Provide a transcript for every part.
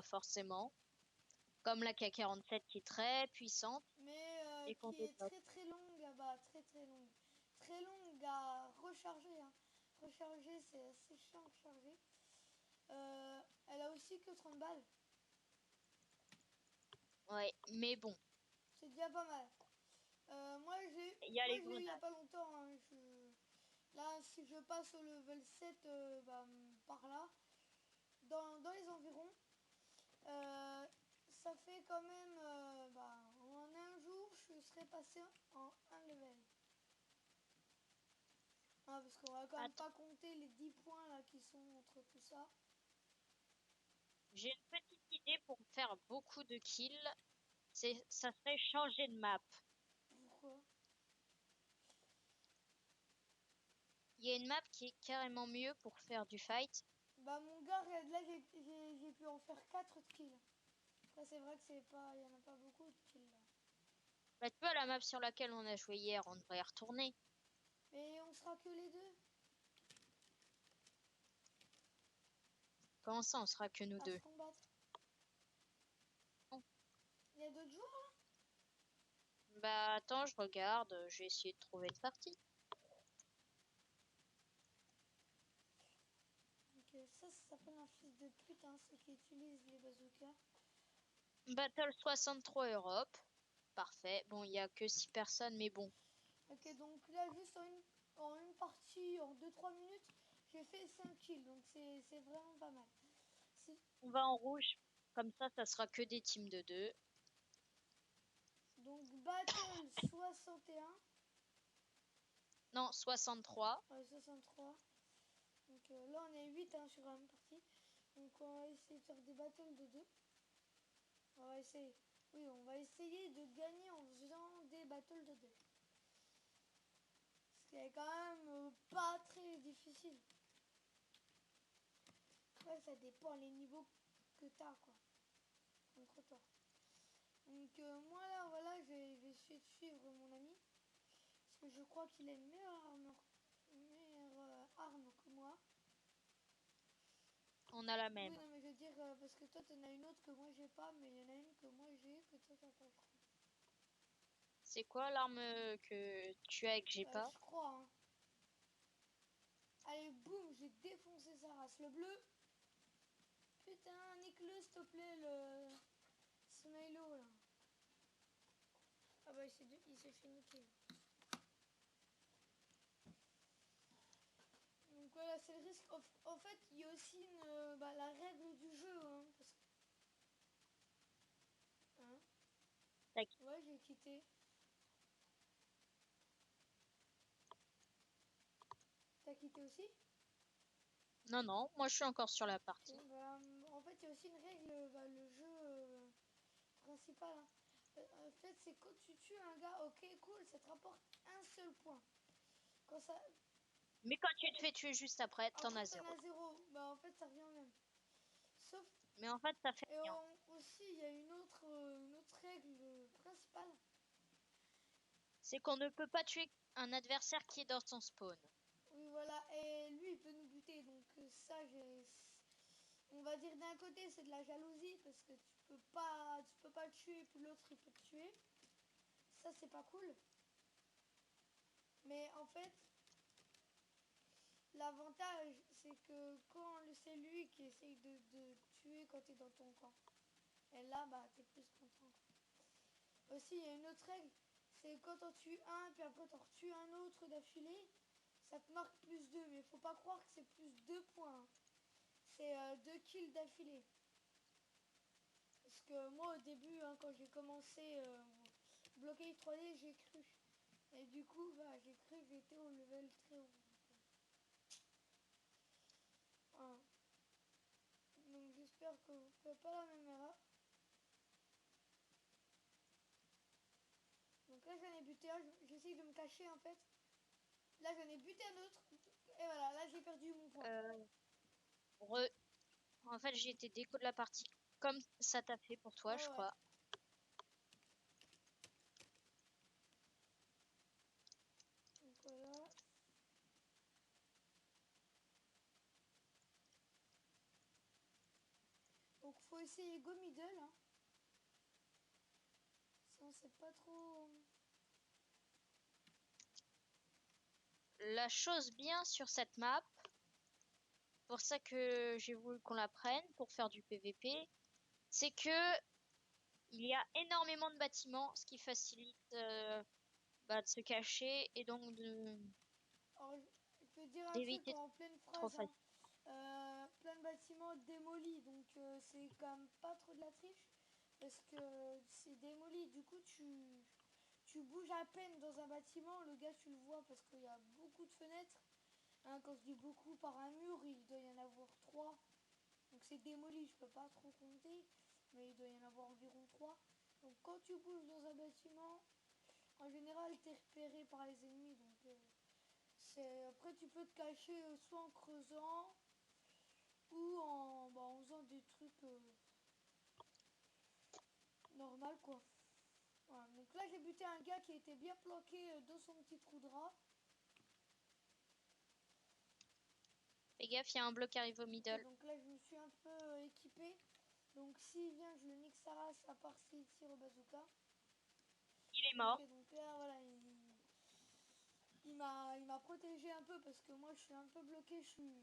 forcément. Comme la K47 qui est très puissante Mais et qu'on qui est développe. très longue à très longue. Très longue à recharger. Hein. Recharger, c'est assez chiant à recharger. Elle a aussi que 30 balles. Ouais, mais bon, C'est déjà pas mal. Moi, il y a les je l'ai eu il y a grenades. pas longtemps. Hein. Là, si je passe au level 7 par là, dans les environs, ça fait quand même, en un jour, je serais passé en un level. Ah, parce qu'on va quand même Attends, pas compter les 10 points là qui sont entre tout ça. j'ai une petite idée pour faire beaucoup de kills. Ça serait changer de map. Pourquoi? Il y a une map qui est carrément mieux pour faire du fight. Bah mon gars, regarde, là j'ai pu en faire 4 de kills. Après c'est vrai que c'est pas, il y en a pas beaucoup de kills là. Bah, tu vois, la map sur laquelle on a joué hier, on devrait y retourner. Mais on sera que les deux Comment ça, on sera que nous à se deux? combattre. Oh. Il y a d'autres joueurs Bah, attends, je regarde, je vais essayer de trouver une partie. là. Donc ça s'appelle un fils de pute, hein, ceux qui utilisent les bazookas. Battle 63 Europe. Parfait. Bon, il y a que 6 personnes, mais bon. Ok, donc là juste en une partie, en 2-3 minutes, j'ai fait 5 kills, donc c'est vraiment pas mal. On va en rouge. Comme ça sera que des teams de 2. Donc Battle 61, Non, 63. 63. Donc là on est 8 hein, sur la même partie. Donc on va essayer de faire des battles de 2. On va essayer. Oui, on va essayer de gagner en faisant des battles de 2. Ce qui est quand même pas très difficile. Ouais, ça dépend les niveaux que t'as quoi. Contre toi. Donc moi là voilà, je vais essayer de suivre mon ami. Parce que je crois qu'il a une meilleure arme que moi. On a la Oui, même. non, mais je veux dire, parce que toi, t'en as une autre que moi, j'ai pas, mais il y en a une que moi, j'ai, que toi, t'as pas, je crois. C'est quoi l'arme que tu as et que j'ai pas? Je crois, hein. Allez, boum, j'ai défoncé sa race. Le bleu. Putain, nique-le, s'il te plaît, le Smilo, là. Ah bah, il s'est fait niquer. Donc voilà, c'est le risque. En fait, il y a aussi la règle du jeu, hein. Hein. Tac. Ouais, j'ai quitté. T'as quitté aussi? Non, non, moi je suis encore sur la partie. Ok, en fait, il y a aussi une règle, le jeu principal. Hein. En fait, c'est quand tu tues un gars, ok, cool, ça te rapporte un seul point. Quand ça, Mais quand tu te fais tuer juste après, t'en après, as t'en 0. as zéro. Bah, en fait, ça revient au même. Sauf, Mais en fait, ça fait et rien. aussi, il y a une autre règle principale. C'est qu'on ne peut pas tuer un adversaire qui est dans son spawn. Oui, voilà, et lui, il peut nous buter. Donc, ça, on va dire d'un côté, c'est de la jalousie parce que tu peux pas le tuer, puis l'autre, il peut te tuer. Ça, c'est pas cool. Mais en fait, l'avantage, c'est que quand c'est lui qui essaye de tuer quand tu es dans ton camp. Et là, bah, t'es plus content. Aussi, il y a une autre règle, c'est quand t'en tues un, puis après t'en retues un autre d'affilée, ça te marque plus 2. Mais il faut pas croire que c'est plus 2 points. Hein. C'est 2 kills d'affilée. Parce que moi, au début, hein, quand j'ai commencé bloquer 3D, j'ai cru. Et du coup, bah, j'ai cru que j'étais au level très haut. Voilà. Donc j'espère que vous ne faites pas la même erreur. Donc là j'en ai buté un, j'essaye de me cacher en fait. Là j'en ai buté un autre. Et voilà, là j'ai perdu mon point. Euh, re- En fait, j'ai été déco de la partie comme ça t'a fait pour toi, je Ouais ouais. crois. Donc voilà. Donc donc faut essayer go middle. Hein. Sinon c'est pas trop... La chose bien sur cette map, pour ça que j'ai voulu qu'on la prenne pour faire du PVP, c'est que il y a énormément de bâtiments, ce qui facilite de se cacher et donc Alors, je peux te dire un truc d'éviter en pleine trop phrase. Hein. facile. Plein de bâtiments démolis, donc c'est quand même pas trop de la triche. Parce que c'est démoli, du coup tu bouges à peine dans un bâtiment, le gars tu le vois parce qu'il y a beaucoup de fenêtres. Hein, quand je dis beaucoup par un mur, il doit y en avoir 3. Donc c'est démoli, je peux pas trop compter, mais il doit y en avoir environ 3. Donc quand tu bouges dans un bâtiment, en général t'es repéré par les ennemis. Donc après tu peux te cacher soit en creusant ou en faisant des trucs normal quoi. Voilà. Donc là j'ai buté un gars qui était bien planqué dans son petit trou de rat. Fais gaffe, il y a un bloc qui arrive au Ok, middle. donc là je me suis un peu équipé. Donc s'il vient je le nique sa race à part s'il tire au bazooka. Il est Ok, mort. donc là voilà, il m'a protégé un peu parce que moi je suis un peu bloqué, je suis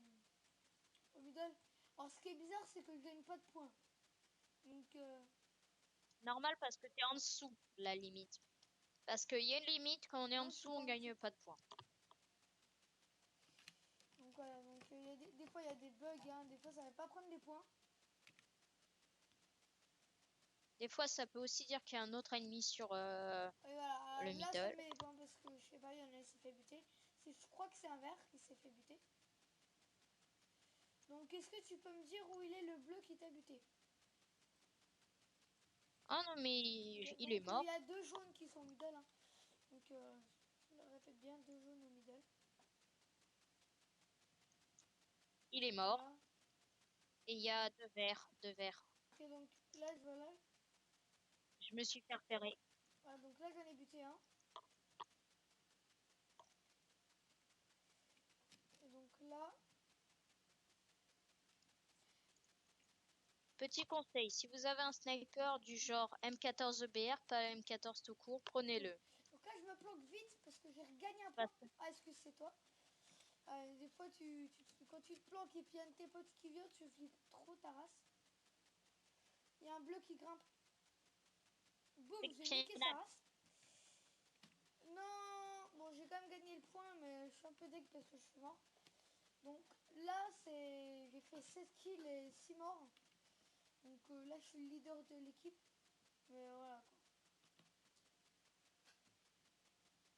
au middle. Alors ce qui est bizarre c'est que je gagne pas de points. Donc Normal parce que t'es en dessous de la limite. Parce qu'il y a une limite, quand on est en non je suis dessous, pas on en gagne dessous. pas de points. Donc voilà, donc y a des fois il y a des bugs, hein, des fois ça va pas prendre des points. Des fois, ça peut aussi dire qu'il y a un autre ennemi sur Et voilà, le là ça middle. me met des points parce que je sais pas, il y en a qui s'est fait buter. Je crois que c'est un vert qui s'est fait buter. Donc est-ce que tu peux me dire où il est le bleu qui t'a buté? Ah non, mais Okay. il est Donc il mort. y a deux jaunes qui sont au middle. Hein. Donc je le répète bien, deux jaunes au middle. Il est mort. Voilà. Et il y a deux verts, deux verts. Ok, donc là, voilà. Je me suis fait repérer. Voilà, donc là, j'en ai buté un. Et donc là, Petit conseil, si vous avez un sniper du genre M14 EBR, pas M14 tout court, prenez-le. donc là, je me planque vite parce que j'ai regagné un point. Parce que Ah, est-ce que c'est toi? Des fois, quand tu te planques et puis il y a un de tes potes qui vient, tu flippes trop ta race. Il y a un bleu qui grimpe. Boum, c'est j'ai qu'il y niqué en sa a race. Non, bon, j'ai quand même gagné le point, mais je suis un peu deg parce que je suis mort. Donc là, j'ai fait 16 kills et 6 morts. Donc là, je suis le leader de l'équipe. Mais voilà quoi.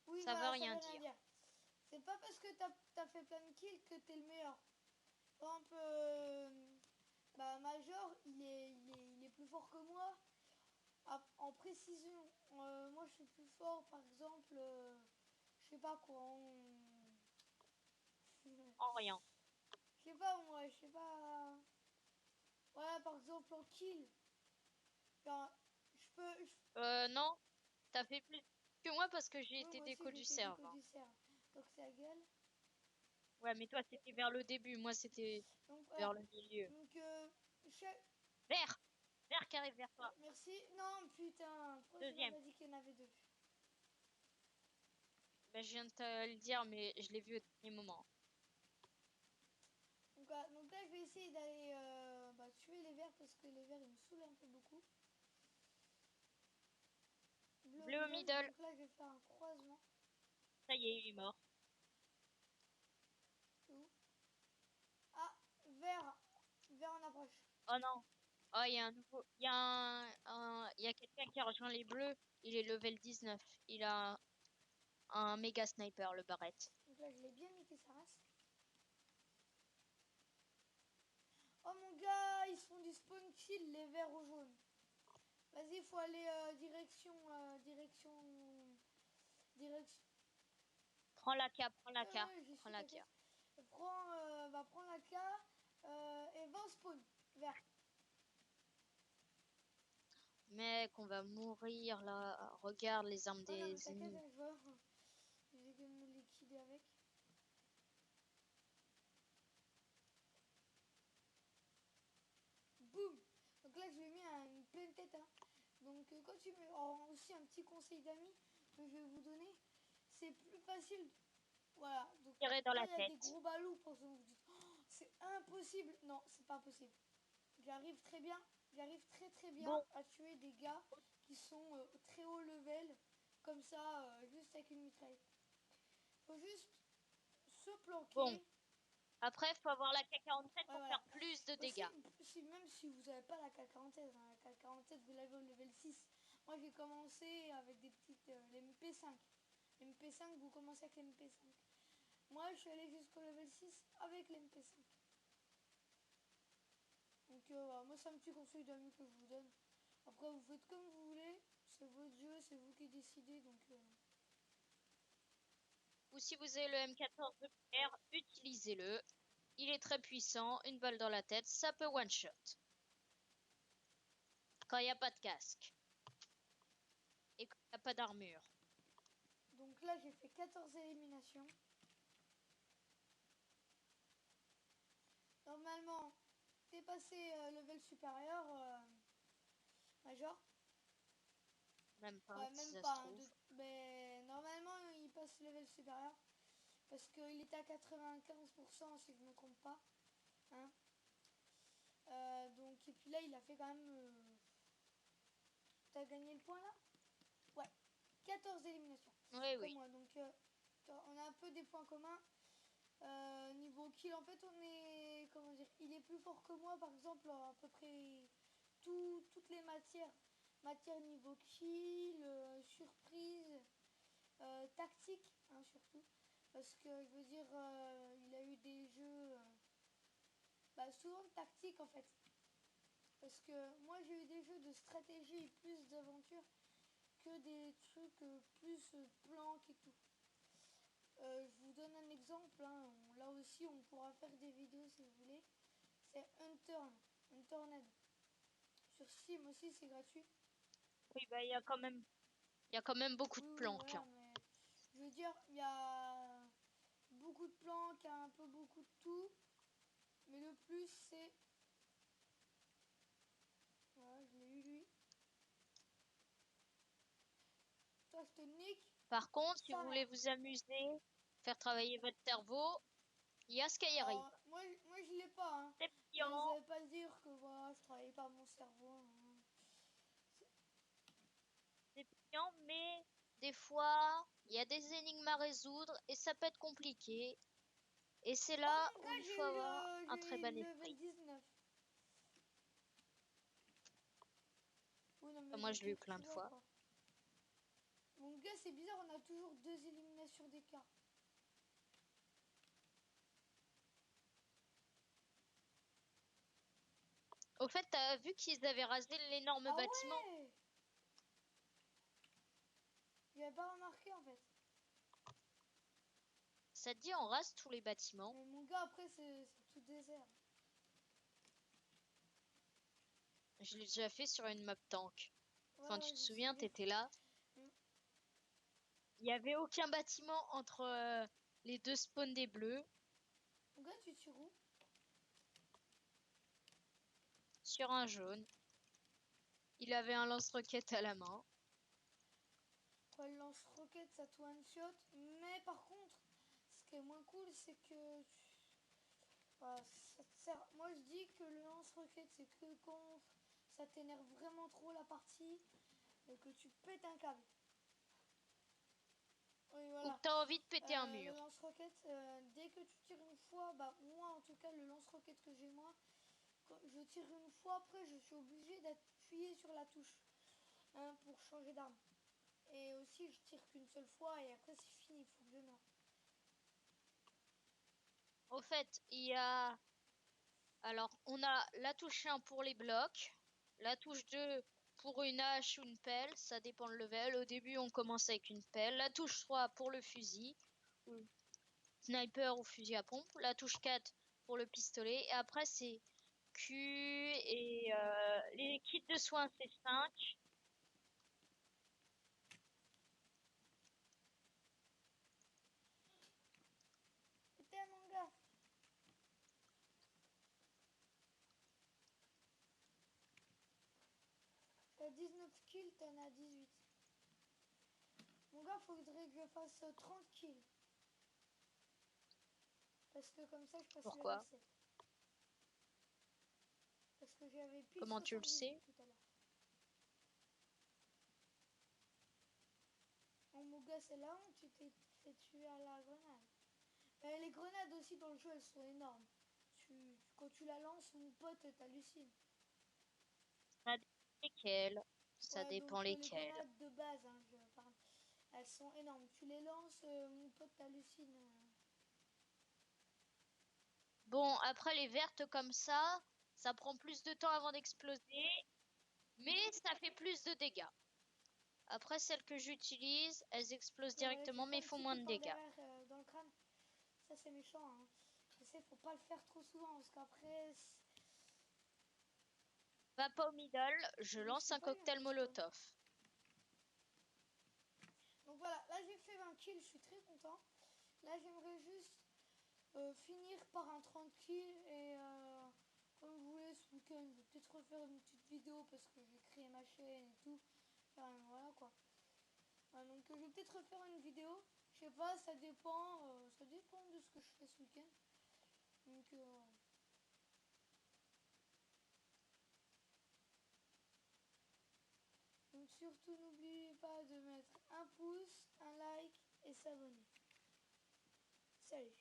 Oui, ça veut voilà, ça rien veut rien dire. dire. C'est pas parce que t'as fait plein de kills que t'es le meilleur. Par exemple, Major, il est plus fort que moi. En précision, moi je suis plus fort, par exemple, je sais pas quoi, En rien. je sais pas moi, je sais pas. Voilà, par exemple en kill. Enfin, je peux. Non, t'as fait plus que moi parce que j'ai Oui, été moi aussi déco j'ai du été serve. déco du cerf. Donc c'est la gueule. Ouais, mais toi, c'était vers le début. Moi, c'était Donc vers voilà. le milieu. Donc, Vert! Vert qui arrive vers toi. merci. Non, putain, pourquoi tu m'as Deuxième. pas dit qu'il y en avait deux? Ben, je viens de te le dire, mais je l'ai vu au dernier moment. Donc, voilà. Donc là, je vais essayer d'aller tuer les vers parce que les vers ils me saoulent un peu beaucoup. Bleu au Bleu au middle. middle. Donc là, je vais faire un croisement. Ça y est, il est mort. C'est où? Ah, vert. Vert en approche. Oh non. Oh, il y a un nouveau. Il y a il y a quelqu'un qui a rejoint les bleus. Il est level 19. Il a un méga sniper, le Barrett. Donc là, je l'ai bien niqué sa race. Oh mon gars, ils se font du spawn kill, les verts au jaune. Vas-y, il faut aller direction. Prends la K, prends la K. J'y Prends suis, la K. t'inquiète. Prends la K et va au spawn. Vert. Mec, on va mourir là. Regarde les armes Oh non, mais des t'inquiète, ennemis. hein, je vois. Je vais que me liquider avec. Boum. Donc je l'ai mis à une pleine tête. Hein. Donc quand tu mets aussi un petit conseil d'amis que je vais vous donner, c'est plus facile. Voilà. Donc Tirer dans quand la il y a des tête. gros ballots, pour vous dites c'est impossible. Non, c'est pas possible. J'arrive très bien. J'arrive très très bien Bon, à tuer des gars qui sont au très haut level, comme ça, juste avec une mitraille. Faut juste se bon. planquer. Après, il faut avoir la K-47 Ouais, pour voilà. faire plus de Aussi, dégâts. même si vous n'avez pas la K47, hein, la K47 vous l'avez au level 6. Moi j'ai commencé avec des petites les MP5. Les MP5, vous commencez avec les MP5. Moi je suis allé jusqu'au level 6 avec les MP5. Donc voilà, moi c'est un petit conseil d'amis que je vous donne. Après vous faites comme vous voulez, c'est votre jeu, c'est vous qui décidez. Donc Ou si vous avez le M14 de pierre, utilisez-le. Il est très puissant, une balle dans la tête, ça peut one-shot. Quand il n'y a pas de casque. Et quand il n'y a pas d'armure. donc là j'ai fait 14 éliminations. Normalement, t'es passé level supérieur, major. Même pas, Ouais, si même ça se pas. Hein, trouve. mais normalement, il passe level supérieur. Parce qu'il était à 95% si je ne me trompe pas. Hein. Donc, et puis là, il a fait quand même. T'as gagné le point là. Ouais, 14 éliminations. Oui, Comme oui. moi. Donc, on a un peu des points communs. Niveau kill, en fait, on est. Comment dire. Il est plus fort que moi, par exemple, à peu près toutes les matières. Matière niveau kill, surprise, tactique, hein, surtout. Parce que je veux dire, il a eu des jeux souvent de tactique en fait. Parce que moi j'ai eu des jeux de stratégie et plus d'aventure que des trucs plus planques et tout. Je vous donne un exemple, hein. Là aussi on pourra faire des vidéos si vous voulez. C'est Unturned. Sur Steam aussi c'est gratuit. Oui, bah il y a quand même beaucoup de Oui, oui, planques. voilà, Hein. mais je veux dire, il y a beaucoup de planques, un peu beaucoup de tout. Mais le plus c'est. Voilà, je l'ai eu lui. Toi je te nique Par contre, si sa vous voulez mère. vous amuser, faire travailler votre cerveau, il y a Skyrim. Oh, moi je l'ai pas, hein. C'est Mais ça payant, veut pas dire que voilà, je travaille pas mon cerveau. Hein. c'est payant, mais des fois, il y a des énigmes à résoudre et ça peut être compliqué. Et c'est Oh là mon où gars, il faut avoir un très j'ai eu bon le level esprit. 19. Oui, non, mais Moi, je l'ai eu qu'est-ce que plein tu de vois, fois. quoi. Mon gars, c'est bizarre, on a toujours 2 éliminations d'écart. Au fait, t'as vu qu'ils avaient rasé l'énorme Ah bâtiment? ouais. J'avais pas remarqué en fait. Ça te dit, on rase tous les bâtiments. Mais mon gars, après, c'est tout désert. Je l'ai déjà fait sur une map tank. Ouais, Enfin, tu ouais, te je me souviens, souviens. t'étais là. Mm. Il n'y avait aucun bâtiment entre les deux spawns des bleus. Mon gars, tu tires où? Sur un jaune. Il avait un lance-roquette à la main. Ouais, le lance-roquette, ça te one-shot. Mais par contre, ce qui est moins cool, c'est que voilà, ça te sert. Moi, je dis que le lance-roquette, c'est que quand ça t'énerve vraiment trop la partie et que tu pètes un câble. Oui, Ou que voilà. t'as envie de péter un Le mur. lance-roquette, dès que tu tires une fois, moi en tout cas, le lance-roquette que j'ai moi, quand je tire une fois, après je suis obligée d'appuyer sur la touche hein, pour changer d'arme. Et aussi, je tire qu'une seule fois et après c'est fini, il faut que je meure. Au fait, il y a... Alors, on a la touche 1 pour les blocs. La touche 2 pour une hache ou une pelle. Ça dépend le level. Au début, on commence avec une pelle. La touche 3 pour le fusil. Ou sniper ou fusil à pompe. La touche 4 pour le pistolet. Et après, c'est Q et les kits de soins, c'est 5. Putain, mon gars. T'as 19 kills, t'en as 18. Mon gars, faudrait que je fasse 30 kills. Parce que comme ça, je passe level Pourquoi? 7. Parce que j'avais pile Comment tu le 78 sais? tout à l'heure. Oh mon gars, c'est là où tu t'es fait tuer à la grenade. Les grenades aussi dans le jeu, elles sont énormes. Quand tu la lances, mon pote, t'hallucines. Ça dépend lesquels. Ça Ouais, donc dépend les lesquels. grenades de base, hein, je parle. Elles sont énormes. Tu les lances, mon pote t'hallucine. Bon, après les vertes comme ça prend plus de temps avant d'exploser, mais ça fait plus de dégâts. Après celles que j'utilise, elles explosent Ouais, tu directement, fais mais un font petit moins coup de par dégâts. derrière dans le crâne. Ça, c'est méchant. Hein. Je sais, faut pas le faire trop souvent parce qu'après. Va pas au middle, je Je me lance suis un pas eu un cocktail piston. Molotov. Donc voilà, là j'ai fait 20 kills, je suis très content. Là j'aimerais juste finir par un 30 kills et comme vous voulez ce week-end, je vais peut-être refaire une petite vidéo parce que j'ai créé ma chaîne et tout. Enfin, voilà quoi. Donc je vais peut-être refaire une vidéo. Je sais pas, ça dépend de ce que je fais ce week-end. Donc Donc surtout n'oubliez pas de mettre un pouce, un like et s'abonner. Salut!